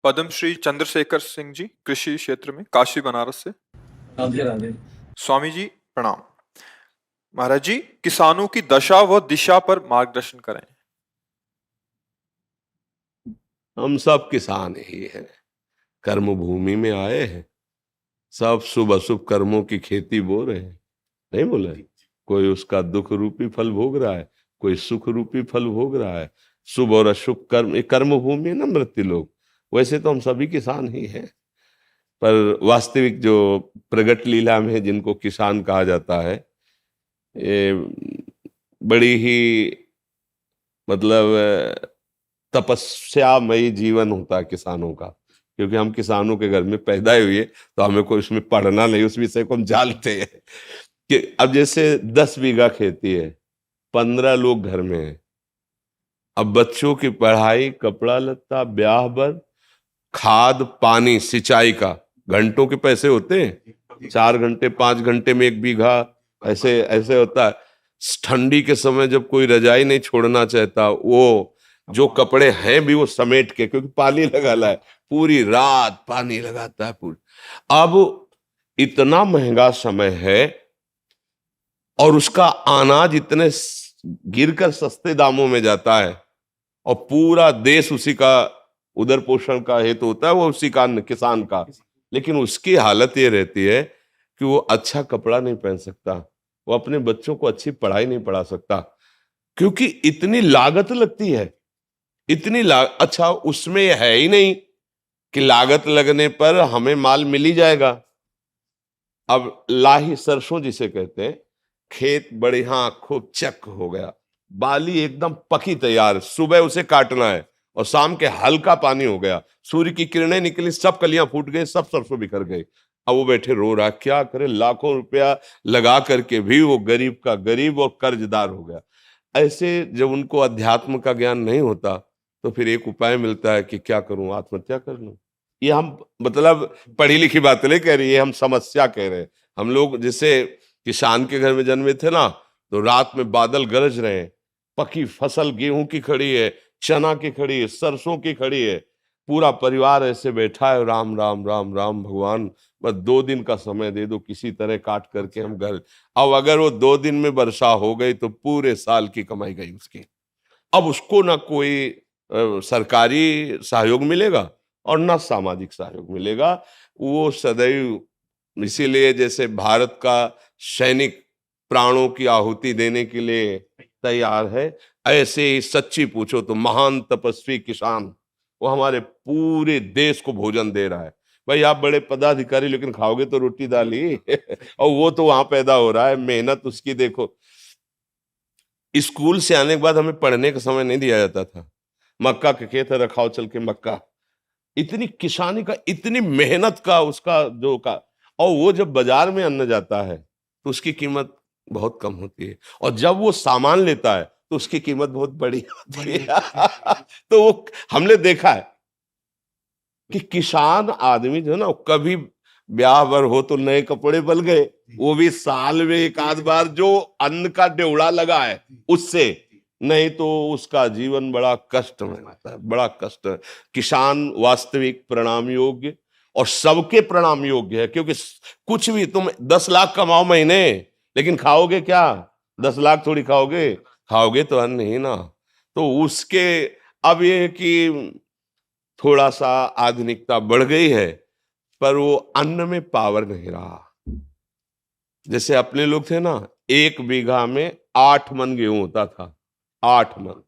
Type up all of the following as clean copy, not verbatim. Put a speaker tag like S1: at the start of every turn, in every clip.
S1: पद्मश्री चंद्रशेखर सिंह जी, कृषि क्षेत्र में, काशी बनारस से।
S2: राधे राधे।
S1: स्वामी जी प्रणाम। महाराज जी, किसानों की दशा व दिशा पर मार्गदर्शन करें।
S3: हम सब किसान ही हैं, कर्म भूमि में आए हैं, सब शुभ अशुभ कर्मों की खेती बो रहे हैं। नहीं बोले? कोई उसका दुख रूपी फल भोग रहा है, कोई सुख रूपी फल भोग रहा है। शुभ और अशुभ कर्म, ये कर्म भूमि है ना मृत्यु लोग। वैसे तो हम सभी किसान ही हैं, पर वास्तविक जो प्रगट लीला में जिनको किसान कहा जाता है, ये बड़ी ही मतलब तपस्यामयी जीवन होता है किसानों का। क्योंकि हम किसानों के घर में पैदा हुए, तो हमें कोई उसमें पढ़ना नहीं, उस विषय को हम जानते हैं कि अब जैसे 10 बीघा खेती है, 15 लोग घर में हैं। अब बच्चों की पढ़ाई, कपड़ा लत्ता, ब्याह बर, खाद पानी, सिंचाई का घंटों के पैसे होते हैं। 4 घंटे 5 घंटे में 1 बीघा, ऐसे ऐसे होता है। ठंडी के समय जब कोई रजाई नहीं छोड़ना चाहता, वो जो कपड़े हैं भी वो समेट के, क्योंकि पानी लगा है, पूरी रात पानी लगाता है पूरी। अब इतना महंगा समय है और उसका अनाज इतने गिरकर सस्ते दामों में जाता है, और पूरा देश उसी का उदर पोषण का हेतु होता है, वो उसी का किसान का। लेकिन उसकी हालत ये रहती है कि वो अच्छा कपड़ा नहीं पहन सकता, वो अपने बच्चों को अच्छी पढ़ाई नहीं पढ़ा सकता, क्योंकि इतनी लागत लगती है। अच्छा, उसमें यह है ही नहीं कि लागत लगने पर हमें माल मिल ही जाएगा। अब लाही सरसों जिसे कहते हैं, खेत बढ़िया खूब चक हो गया, बाली एकदम पकी तैयार, सुबह उसे काटना है और शाम के हल्का पानी हो गया, सूर्य की किरणें निकली, सब कलियां फूट गई, सब सरसों बिखर गई। अब वो बैठे रो रहा, क्या करे, लाखों रुपया लगा करके भी वो गरीब का गरीब और कर्जदार हो गया। ऐसे जब उनको अध्यात्म का ज्ञान नहीं होता, तो फिर एक उपाय मिलता है कि क्या करूं, आत्महत्या कर लूं। ये हम मतलब पढ़ी लिखी बात नहीं कह रही है, हम समस्या कह रहे हैं। हम लोग जैसे किसान के घर में जन्मे थे ना, तो रात में बादल गरज रहे हैं, पकी फसल गेहूं की खड़ी है, चना की खड़ी है, सरसों की खड़ी है, पूरा परिवार ऐसे बैठा है, राम राम राम राम भगवान, बस 2 दिन का समय दे दो, किसी तरह काट करके हम घर। अब अगर वो 2 दिन में वर्षा हो गई तो पूरे साल की कमाई गई उसकी। अब उसको ना कोई सरकारी सहयोग मिलेगा और ना सामाजिक सहयोग मिलेगा। वो सदैव, इसीलिए जैसे भारत का सैनिक प्राणों की आहुति देने के लिए तैयार है, ऐसे ही सच्ची पूछो तो महान तपस्वी किसान, वो हमारे पूरे देश को भोजन दे रहा है। भाई आप बड़े पदाधिकारी, लेकिन खाओगे तो रोटी दाल ही और वो तो वहां पैदा हो रहा है, मेहनत उसकी देखो। स्कूल से आने के बाद हमें पढ़ने का समय नहीं दिया जाता था, मक्का के खेत है, रखाओ चल के मक्का। इतनी किसानी का, इतनी मेहनत का उसका जो का, और वो जब बाजार में अन्न जाता है तो उसकी कीमत बहुत कम होती है, और जब वो सामान लेता है तो उसकी कीमत बहुत बड़ी होती है। तो वो हमने देखा है कि किसान आदमी जो है ना, कभी ब्याह बर हो तो नए कपड़े बल गए, वो भी साल में एक आध बार जो अन्न का ड्योढ़ा लगा है उससे, नहीं तो उसका जीवन बड़ा कष्ट में रहता है, बड़ा कष्ट है। किसान वास्तविक प्रणाम योग्य और सबके प्रणाम योग्य है, क्योंकि कुछ भी तुम 10 लाख कमाओ महीने, लेकिन खाओगे क्या? 10 लाख थोड़ी खाओगे, खाओगे तो अन्न ही ना। तो उसके अब ये है कि थोड़ा सा आधुनिकता बढ़ गई है, पर वो अन्न में पावर नहीं रहा। जैसे अपने लोग थे ना, 1 बीघा में 8 मन गेहूं होता था, 8 मन,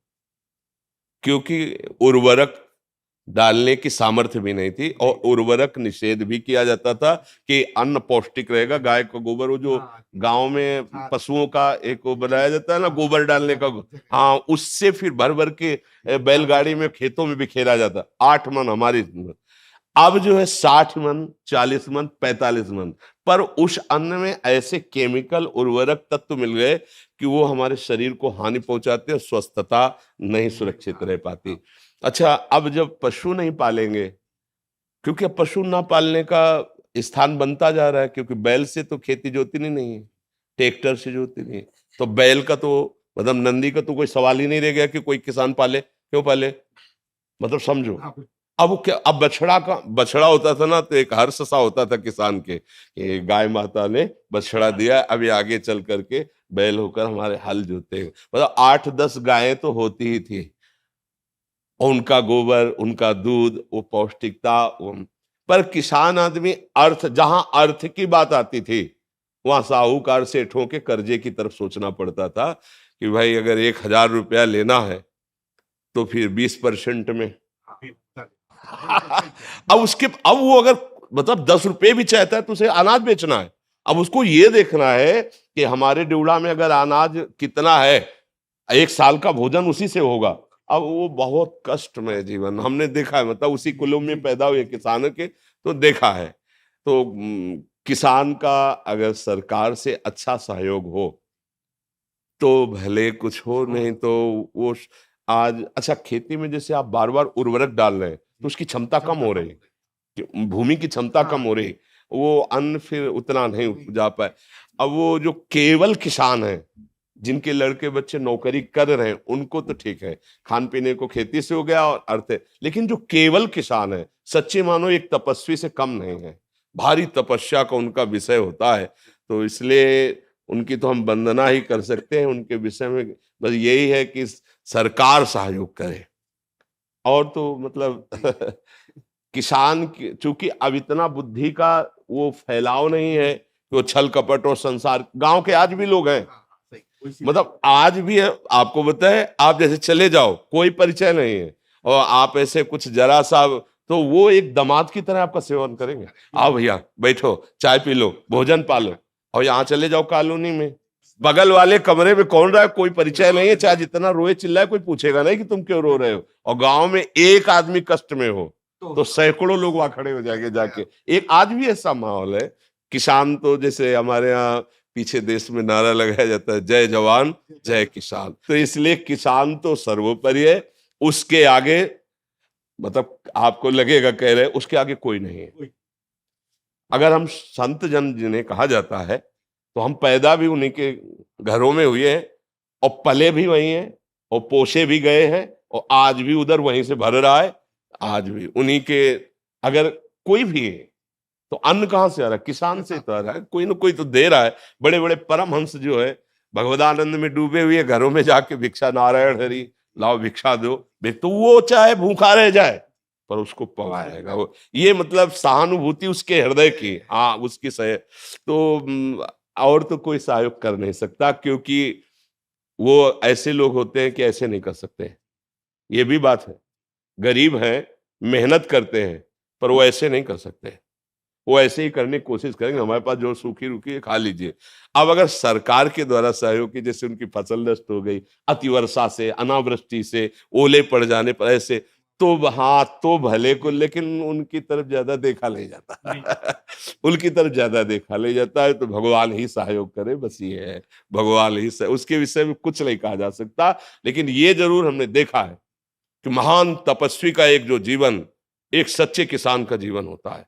S3: क्योंकि उर्वरक डालने की सामर्थ्य भी नहीं थी, और उर्वरक निषेध भी किया जाता था कि अन्न पौष्टिक रहेगा। गाय का गोबर, वो जो गांव में पशुओं का एक वो बनाया जाता है ना, गोबर डालने का, हाँ, उससे फिर भर भर के बैलगाड़ी में खेतों में बिखेरा जाता। 8 मन हमारी। अब जो है 60 मन, 40 मन, 45 मन, पर उस अन्न में ऐसे केमिकल उर्वरक तत्व मिल गए कि वो हमारे शरीर को हानि पहुंचाते हैं, स्वस्थता नहीं सुरक्षित रह पाती। अच्छा, अब जब पशु नहीं पालेंगे, क्योंकि अब पशु ना पालने का स्थान बनता जा रहा है, क्योंकि बैल से तो खेती जोती नहीं है, ट्रैक्टर से जोती नहीं है, तो बैल का तो मतलब नंदी का तो कोई सवाल ही नहीं रह गया कि कोई किसान पाले। क्यों पाले? मतलब समझो, अब वो क्या, अब बछड़ा होता था ना, तो एक हर्ष सा होता था किसान के कि गाय माता ने बछड़ा दिया, अभी आगे चल करके बैल होकर हमारे हल जोते। मतलब 8-10 गायें तो होती ही थी, और उनका गोबर, उनका दूध, वो पौष्टिकता पर किसान आदमी अर्थ, जहां अर्थ की बात आती थी वहां साहूकार सेठों के कर्जे की तरफ सोचना पड़ता था कि भाई अगर 1,000 रुपया लेना है तो फिर 20% में अब वो अगर मतलब 10 रुपए भी चाहता है तो उसे अनाज बेचना है। अब उसको ये देखना है कि हमारे ड्यूड़ा में अगर अनाज कितना है, 1 साल का भोजन उसी से होगा। अब वो बहुत कष्टमय जीवन हमने देखा है, मतलब उसी कुलों में पैदा हुए किसानों के, तो देखा है। तो किसान का अगर सरकार से अच्छा सहयोग हो तो भले कुछ हो, नहीं तो वो आज अच्छा खेती में जैसे आप बार बार उर्वरक डाल रहे हैं तो उसकी क्षमता कम हो रही है, कि भूमि की क्षमता कम हो रही, वो अन्न फिर उतना नहीं उपजा पाए। अब वो जो केवल किसान है, जिनके लड़के बच्चे नौकरी कर रहे हैं, उनको तो ठीक है, खान पीने को खेती से हो गया और अर्थ है। लेकिन जो केवल किसान है, सच्चे मानो एक तपस्वी से कम नहीं है, भारी तपस्या का उनका विषय होता है। तो इसलिए उनकी तो हम वंदना ही कर सकते हैं। उनके विषय में बस यही है कि सरकार सहयोग करे। और तो मतलब किसान की चूंकि अब इतना बुद्धि का वो फैलाव नहीं है कि वो छल कपट और संसार, गांव के आज भी लोग हैं, मतलब आज भी है। आपको बताए, आप जैसे चले जाओ, कोई परिचय नहीं है, और आप ऐसे कुछ जरा सा, तो वो एक दामाद की तरह आपका सेवन करेंगे। आओ भैया बैठो, चाय पी लो, भोजन पालो। और यहाँ चले जाओ कॉलोनी में, बगल वाले कमरे में कौन रहा है, कोई परिचय नहीं है, चाहे जितना रोए चिल्लाए कोई पूछेगा नहीं कि तुम क्यों रो रहे हो। और गांव में एक आदमी कष्ट में हो तो सैकड़ों लोग वहां खड़े हो जाएंगे जाके। एक आज भी ऐसा माहौल है। किसान तो जैसे हमारे यहाँ पीछे देश में नारा लगाया जाता है, जय जवान जय किसान, तो इसलिए किसान तो सर्वोपरि है। उसके आगे मतलब आपको लगेगा कह रहे उसके आगे कोई नहीं है। अगर हम संत जन जिन्हें कहा जाता है, तो हम पैदा भी उन्हीं के घरों में हुए हैं, और पले भी वहीं हैं, और पोसे भी गए हैं, और आज भी उधर वहीं से भर रहा है। आज भी उन्हीं के, अगर कोई भी है तो अन्न कहाँ से आ रहा है, किसान से तो आ रहा है, कोई ना कोई तो दे रहा है। बड़े बड़े परमहंस जो है भगवदानंद में डूबे हुए घरों में जाके भिक्षा, नारायण हरि लाओ भिक्षा दो, तो वो चाहे भूखा रह जाए पर उसको पवाएगा वो। ये मतलब सहानुभूति उसके हृदय की, हाँ उसकी सह। तो और तो कोई सहयोग कर नहीं सकता, क्योंकि वो ऐसे लोग होते हैं कि ऐसे नहीं कर सकते। ये भी बात है, गरीब हैं, मेहनत करते हैं, पर वो ऐसे नहीं कर सकते। वो ऐसे ही करने की कोशिश करेंगे, हमारे पास जो सूखी रुकी है खा लीजिए। अब अगर सरकार के द्वारा सहयोग की, जैसे उनकी फसल नष्ट हो गई अतिवर्षा से, अनावृष्टि से, ओले पड़ जाने पर, ऐसे तो हाँ तो भले को, लेकिन उनकी तरफ ज्यादा देखा नहीं जाता उनकी तरफ ज्यादा देखा नहीं जाता है। तो भगवान ही सहयोग करे, बस ये है, भगवान ही उसके विषय में कुछ नहीं कहा जा सकता। लेकिन ये जरूर हमने देखा है कि महान तपस्वी का एक जो जीवन, एक सच्चे किसान का जीवन होता है।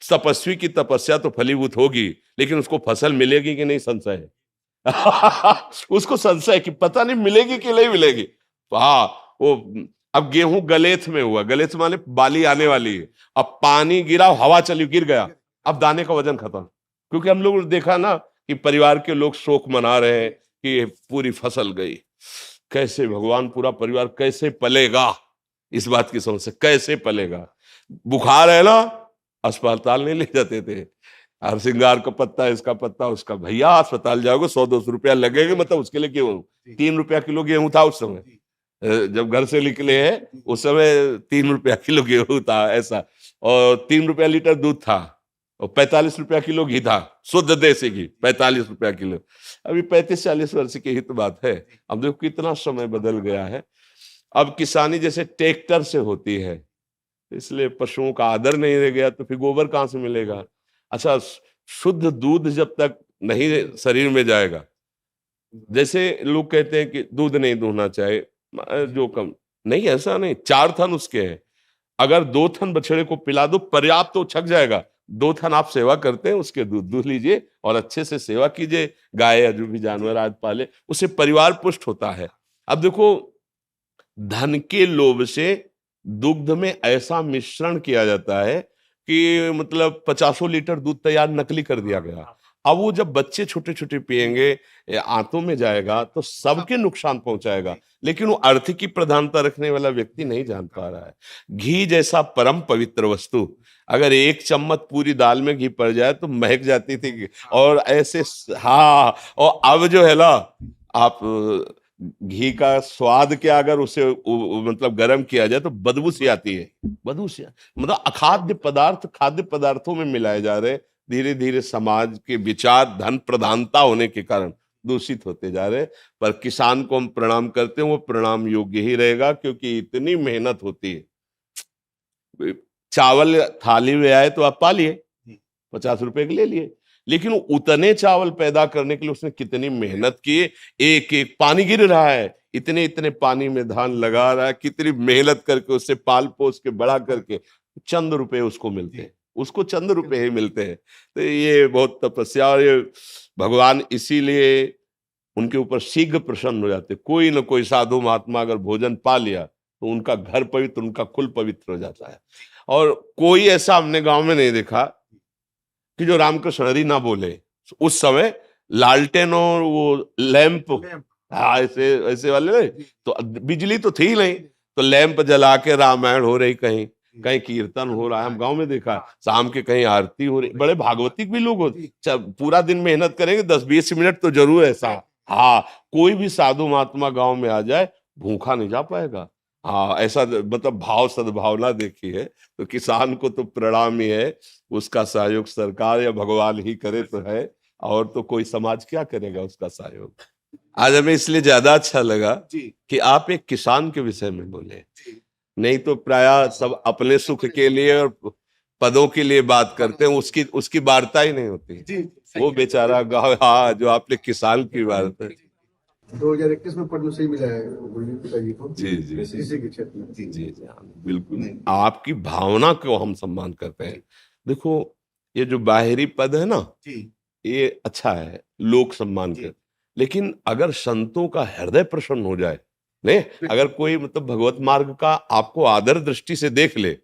S3: तपस्वी की तपस्या तो फलीभूत होगी, लेकिन उसको फसल मिलेगी कि नहीं, संशय है उसको संशय कि पता नहीं मिलेगी कि नहीं मिलेगी। तो हाँ, वो अब गेहूं गलेथ में हुआ, गलेथ माने बाली आने वाली है, अब पानी गिरा, हवा चली, गिर गया, अब दाने का वजन खत्म। क्योंकि हम लोग देखा ना कि परिवार के लोग शोक मना रहे हैं कि पूरी फसल गई। कैसे भगवान पूरा परिवार कैसे पलेगा, इस बात की समस्या, कैसे पलेगा। बुखार है ना, अस्पताल नहीं ले जाते थे, हर श्रृंगार का पत्ता, इसका पत्ता, उसका, भैया अस्पताल जाओगे 100-200 रुपया लगेगा, मतलब उसके लिए गेहूं 3 रुपया किलो गेहूं था उस समय, जब घर से निकले हैं उस समय 3 रुपया किलो गेहूं था ऐसा, और 3 रुपया लीटर दूध था, और 45 रुपया किलो घी था, शुद्ध देसी घी 45 रुपया किलो। अभी 35-40 वर्ष की ही तो बात है। अब देखो कितना समय बदल गया है। अब किसानी जैसे ट्रैक्टर से होती है, इसलिए पशुओं का आदर नहीं रह गया, तो फिर गोबर कहाँ से मिलेगा। अच्छा, शुद्ध दूध जब तक नहीं शरीर में जाएगा, जैसे लोग कहते हैं कि दूध नहीं दूहना चाहिए, जो कम नहीं, ऐसा नहीं, 4 थन उसके हैं, अगर 2 थन बछड़े को पिला दो पर्याप्त, तो छक जाएगा। 2 थन आप सेवा करते हैं, उसके दूध दूह लीजिए और अच्छे से सेवा कीजिए। गाय या जो भी जानवर आज पाले, उससे परिवार पुष्ट होता है। अब देखो, धन के लोभ से दुग्ध में ऐसा मिश्रण किया जाता है कि मतलब 50 लीटर दूध तैयार नकली कर दिया गया। अब वो जब बच्चे छोटे छोटे पिएंगे, आंतों में जाएगा तो सबके नुकसान पहुंचाएगा, लेकिन वो अर्थ की प्रधानता रखने वाला व्यक्ति नहीं जान पा रहा है। घी जैसा परम पवित्र वस्तु, अगर एक चम्मच पूरी दाल में घी पड़ जाए तो महक जाती थी। और ऐसे हाँ, और अब जो है ना, आप घी का स्वाद क्या, अगर उसे मतलब गर्म किया जाए तो बदबू सी आती है। बदबू सी, मतलब अखाद्य पदार्थ खाद्य पदार्थों में मिलाए जा रहे, धीरे धीरे समाज के विचार धन प्रधानता होने के कारण दूषित होते जा रहे। पर किसान को हम प्रणाम करते हैं, वो प्रणाम योग्य ही रहेगा, क्योंकि इतनी मेहनत होती है। चावल थाली में आए तो आप पा लिए, 50 रुपए के ले लिए, लेकिन उतने चावल पैदा करने के लिए उसने कितनी मेहनत की। एक एक पानी गिर रहा है, इतने इतने पानी में धान लगा रहा है, कितनी मेहनत करके उससे पाल पोस के बड़ा करके चंद रुपए उसको मिलते हैं, उसको चंद रुपए ही मिलते हैं। तो ये बहुत तपस्या, और ये भगवान इसीलिए उनके ऊपर शीघ्र प्रसन्न हो जाते। कोई ना कोई साधु महात्मा अगर भोजन पा लिया तो उनका घर पवित्र, उनका कुल पवित्र हो जाता है। और कोई ऐसा हमने गांव में नहीं देखा कि जो रामकृष्ण हरि ना बोले। उस समय लालटेन और वो लैंप, हाँ ऐसे ऐसे वाले नहीं, तो बिजली तो थी नहीं, तो लैंप जला के रामायण हो रही, कहीं कहीं कीर्तन हो रहा है, हम गांव में देखा। शाम के कहीं आरती हो रही, बड़े भागवतिक भी लोग होते, पूरा दिन मेहनत करेंगे, 10-20 मिनट तो जरूर ऐसा। हाँ, कोई भी साधु महात्मा गांव में आ जाए भूखा नहीं जा पाएगा। हाँ, ऐसा मतलब भाव सद्भावना देखी है। तो किसान को तो प्रणाम ही है, उसका सहयोग सरकार या भगवान ही करे तो है, और तो कोई समाज क्या करेगा उसका सहयोग। आज हमें इसलिए ज्यादा अच्छा लगा कि आप एक किसान के विषय में बोले, नहीं तो प्रायः सब अपने सुख के लिए और पदों के लिए बात करते हैं, उसकी वार्ता ही नहीं होती। वो बेचारा गाँव, हाँ, जो आपने किसान की बात है।
S2: 2021 में पद्मश्री मिला है गुरमीत पिताजी को,
S3: जी जी
S2: इसी के क्षेत्र में।
S3: जी जी, हाँ, बिल्कुल आपकी भावना को हम सम्मान करते हैं। देखो, ये जो बाहरी पद है ना, ये अच्छा है, लोक सम्मान कर, लेकिन अगर संतों का हृदय प्रसन्न हो जाए, नहीं, अगर कोई मतलब भगवत मार्ग का आपको आदर दृष्टि से देख ले,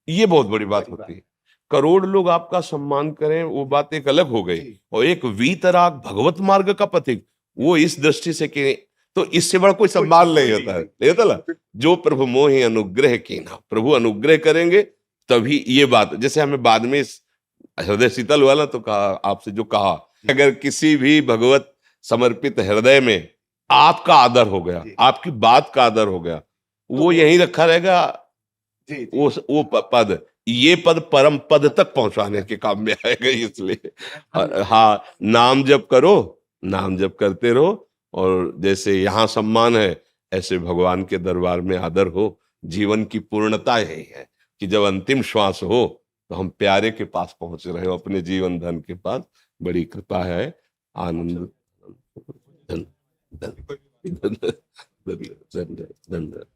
S3: ये बहुत बड़ी बात होती है। करोड़ लोग आपका सम्मान करें, वो बात एक अलग हो गई, और एक वीतराग भगवत मार्ग का पथिक, वो इस दृष्टि से कि तो इससे बड़ा कोई सम्मान नहीं होता है, नहीं होता ना। जो प्रभु मोहि अनुग्रह कीना, प्रभु अनुग्रह करेंगे तभी ये बात, जैसे हमें बाद में हृदय शीतल वाला तो कहा, आपसे जो कहा, अगर किसी भी भगवत समर्पित हृदय में आपका आदर हो गया, आपकी बात का आदर हो गया, वो यहीं रखा रहेगा। वो पद, ये पद परम पद तक पहुंचाने के काम में आएगा। इसलिए हाँ, नाम जप करो, नाम जप करते रहो, और जैसे यहाँ सम्मान है ऐसे भगवान के दरबार में आदर हो। जीवन की पूर्णता यही है कि जब अंतिम श्वास हो तो हम प्यारे के पास पहुंच रहे हो, अपने जीवन धन के पास। बड़ी कृपा है, आनंद। धन धन धन धन धन धन।